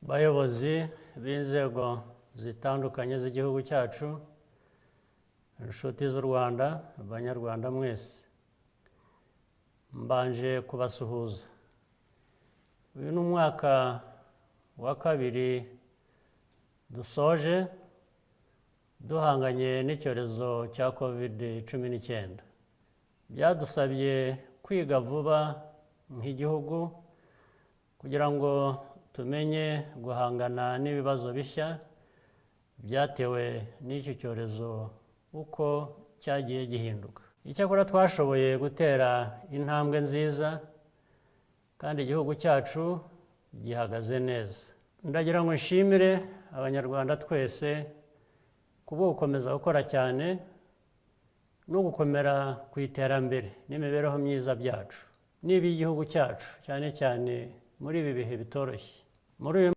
bayobozi b'inzego zitandukanye z'igihugu cyacu, inshuti z'u Rwanda, abanyarwanda mwese, mbanje kubasuhuza. Uyu ni umwaka wa kabiri dusoje duhanganye n'icyorezo cya COVID-19. Byadusabye kwiga vuba nk'igihugu kugira ngo tumenye guhangana n'ibibazo bishya byatewe n'iki cyorezo uko cyagiye gihinduka. Icyakora twashoboye gutera intambwe nziza kandi igihugu cyacu gihagaze neza. Ndagira ngo nshimire abanyarwanda twese kuba gukomeza gukora cyane no gukomera ku iterambere n'imibereho myiza byacu n'iby'igihugu cyacu, cyane cyane muri ibi bihe bitoroshye. Muri uyu